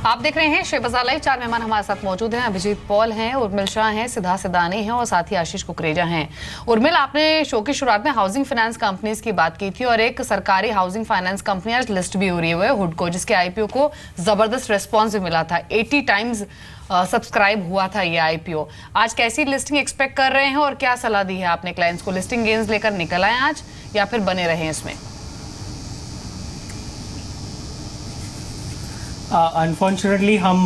आप देख रहे हैं शेयर बाजार लाइव। 4 मेहमान हमारे साथ मौजूद हैं। अभिजीत पॉल हैं, उर्मिल शाह हैं, सिद्धार्थ सिदानी हैं और साथ ही आशीष कुकरेजा हैं। उर्मिल, आपने शो की शुरुआत में हाउसिंग फाइनेंस कंपनीज की बात की थी और एक सरकारी हाउसिंग फाइनेंस कंपनी आज लिस्ट भी हो रही है हुडको, जिसके आईपीओ को जबरदस्त रेस्पॉन्स भी मिला था। 80 टाइम्स सब्सक्राइब हुआ था ये आईपीओ। आज कैसी लिस्टिंग एक्सपेक्ट कर रहे हैं और क्या सलाह दी है आपने क्लाइंट्स को? लिस्टिंग गेन्स लेकर निकल आए आज या फिर बने रहे इसमें? अनफॉर्चुनेटली हम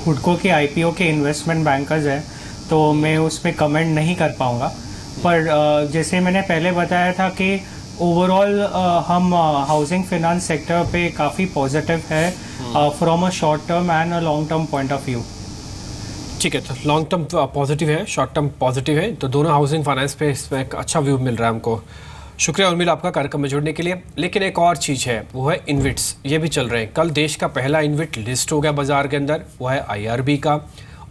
हुडको के आईपीओ के इन्वेस्टमेंट बैंकर्स हैं, तो मैं उस पर कमेंट नहीं कर पाऊँगा। पर जैसे मैंने पहले बताया था कि ओवरऑल हम हाउसिंग फाइनेंस सेक्टर पे काफ़ी पॉजिटिव है from a short term and a long term point of view. ठीक है, तो लॉन्ग टर्म पॉजिटिव है, शॉर्ट टर्म पॉजिटिव है, तो दोनों हाउसिंग फाइनेंस पे इसमें एक अच्छा व्यू मिल रहा है हमको। शुक्रिया उर्मिल आपका कार्यक्रम में जुड़ने के लिए। लेकिन एक और चीज़ है, वो है इन्विट्स, ये भी चल रहे हैं। कल देश का पहला इन्विट लिस्ट हो गया बाजार के अंदर, वो है आईआरबी का,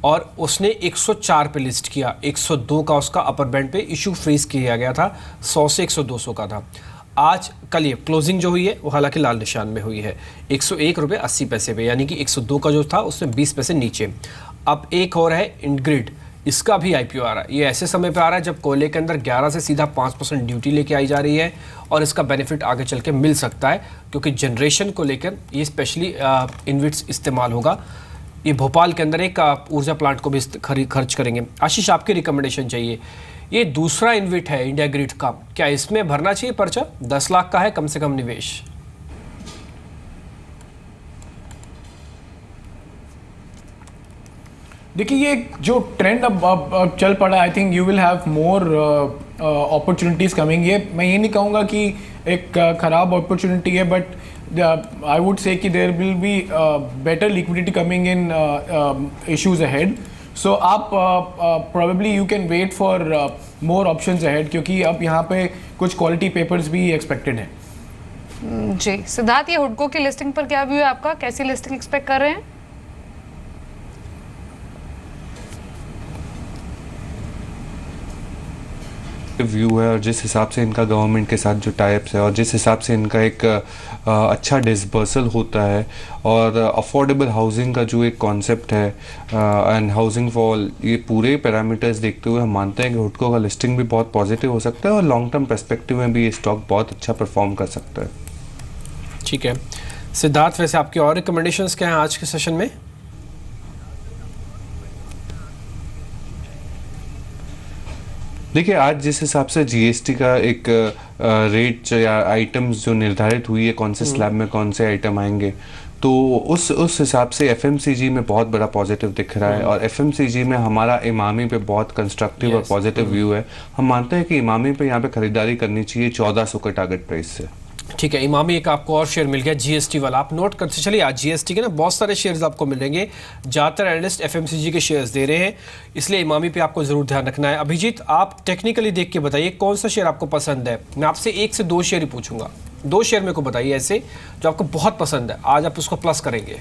और उसने 104 पे लिस्ट किया। 102 का उसका अपर बैंड पे इशू फ्रीज किया गया था, 100 से 100-200 का था। आज कल ये क्लोजिंग जो हुई है वो हालांकि लाल निशान में हुई है, 101 रुपये 80 पैसे पे, यानी कि 102 का जो था उसमें 20 पैसे नीचे। अब एक और है इनग्रिड, इसका भी आईपीओ आ रहा है। ये ऐसे समय पे आ रहा है जब कोयले के अंदर 11 से सीधा 5% ड्यूटी लेके आई जा रही है, और इसका बेनिफिट आगे चल के मिल सकता है क्योंकि जनरेशन को लेकर ये स्पेशली इन्विट्स इस्तेमाल होगा। ये भोपाल के अंदर एक ऊर्जा प्लांट को भी खर्च करेंगे। आशीष, आपकी रिकमेंडेशन चाहिए। ये दूसरा इन्विट है इंडिया ग्रिड का, क्या इसमें भरना चाहिए पर्चा? 10 लाख का है कम से कम निवेश। देखिए, ये जो ट्रेंड अब चल पड़ा, I think you will have more opportunities coming. ये मैं ये नहीं कहूँगा कि एक ख़राब अपॉर्चुनिटी है, बट आई वुड से कि there will be better liquidity coming in issues ahead. So आप probably you can wait for more options ahead, क्योंकि अब यहाँ पे कुछ क्वालिटी पेपर्स भी एक्सपेक्टेड हैं। जी सिद्धार्थ, ये हुडको की लिस्टिंग पर क्या व्यू है आपका? कैसी लिस्टिंग एक्सपेक्ट कर रहे हैं? व्यू है, और जिस हिसाब से इनका गवर्नमेंट के साथ जो टाइप्स है, और जिस हिसाब से इनका एक अच्छा डिसबर्सल होता है, और अफोर्डेबल हाउसिंग का जो एक कॉन्सेप्ट है एंड हाउसिंग फॉर ऑल, ये पूरे पैरामीटर्स देखते हुए हम मानते हैं कि हुडको का लिस्टिंग भी बहुत पॉजिटिव हो सकता है और लॉन्ग टर्म पर्सपेक्टिव में भी ये स्टॉक बहुत अच्छा परफॉर्म कर सकता है। ठीक है सिद्धार्थ, वैसे आपकी और रिकमेंडेशंस क्या हैं आज के सेशन में? देखिए, आज जिस हिसाब से जीएसटी का एक रेट या आइटम्स जो निर्धारित हुई है, कौन से स्लैब में कौन से आइटम आएंगे, तो उस हिसाब से एफएमसीजी में बहुत बड़ा पॉजिटिव दिख रहा है। और एफएमसीजी में हमारा इमामी पे बहुत कंस्ट्रक्टिव और पॉजिटिव व्यू है। हम मानते हैं कि इमामी पे यहाँ पे खरीदारी करनी चाहिए 1400 के टारगेट प्राइस से। ठीक है, इमामी एक आपको और शेयर मिल गया जीएसटी वाला, आप नोट करते चलिए। आज जीएसटी के ना बहुत सारे शेयर्स आपको मिलेंगे, ज़्यादातर एनालिस्ट एफएमसीजी के शेयर्स दे रहे हैं, इसलिए इमामी पे आपको ज़रूर ध्यान रखना है। अभिजीत, आप टेक्निकली देख के बताइए कौन सा शेयर आपको पसंद है। मैं आपसे 1 से 2 शेयर ही पूछूंगा, 2 शेयर मेरे को बताइए ऐसे जो आपको बहुत पसंद है, आज आप उसको प्लस करेंगे।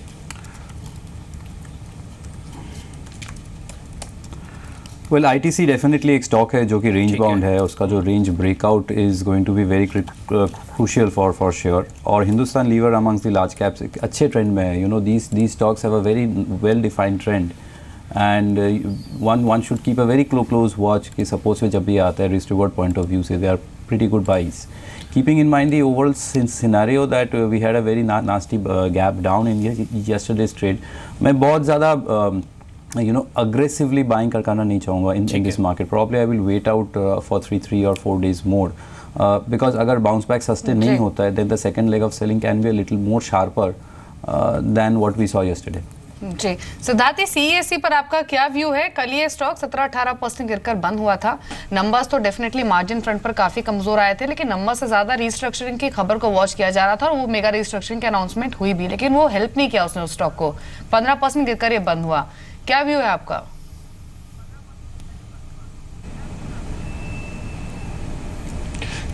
वेल, आईटीसी डेफिनेटली एक स्टॉक है जो कि रेंज बाउंड है, उसका जो range breakout is going to be very crucial for sure. और Hindustan Lever amongst the large caps अच्छे ट्रेंड में है। You know, these stocks have a very well defined trend, and one should keep a very close watch कि suppose say जब भी आता है risk reward point of view से they are pretty good buys, keeping in mind the overall scenario that we had a very nasty gap down in yesterday's trade. मैं बहुत ज़्यादा aggressively buying करना नहीं चाहूँगा in this market. Probably I will wait out for 3 or 4 days more, because अगर bounce back sustain नहीं होता है, then the second leg of selling can be a little more sharper than what we saw yesterday. जी सिद्धार्थ, सीईएससी पर आपका क्या view है? कल ये स्टॉक 17-18% गिरकर बंद हुआ था। नंबर्स तो डेफिनेटली मार्जिन फ्रंट पर काफी कमजोर आए थे, लेकिन नंबर से ज्यादा रीस्ट्रक्चरिंग की खबर को वॉच किया जा रहा था और वो मेगा रीस्ट्रक्चरिंग की अनाउंसमेंट हुई भी, लेकिन वो हेल्प नहीं किया उसने उस स्टॉक को। 15% गिरकर ये बंद हुआ। क्या व्यू है आपका?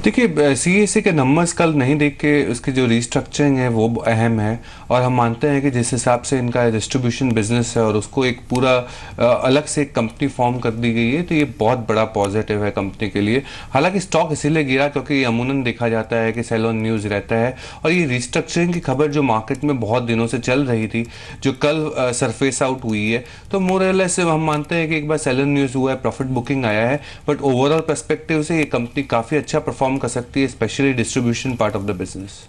देखिए सीएससी के नंबर्स कल नहीं देख के उसकी जो रिस्ट्रक्चरिंग है वो अहम है, और हम मानते हैं कि जिस हिसाब से इनका डिस्ट्रीब्यूशन बिजनेस है और उसको एक पूरा अलग से एक कंपनी फॉर्म कर दी गई है, तो ये बहुत बड़ा पॉजिटिव है कंपनी के लिए। हालांकि स्टॉक इसीलिए गिरा क्योंकि अमूमन देखा जाता है कि सेल ऑन न्यूज़ रहता है, और ये रिस्ट्रक्चरिंग की खबर जो मार्केट में बहुत दिनों से चल रही थी, जो कल सरफेस आउट हुई है, तो मोर और लेस हम मानते हैं कि एक बार सेल ऑन न्यूज़ हुआ है, प्रॉफिट बुकिंग आया है, बट ओवरऑल पर्सपेक्टिव से ये कंपनी काफ़ी अच्छा परफॉर्म कर सकती है, specially distribution part of the business.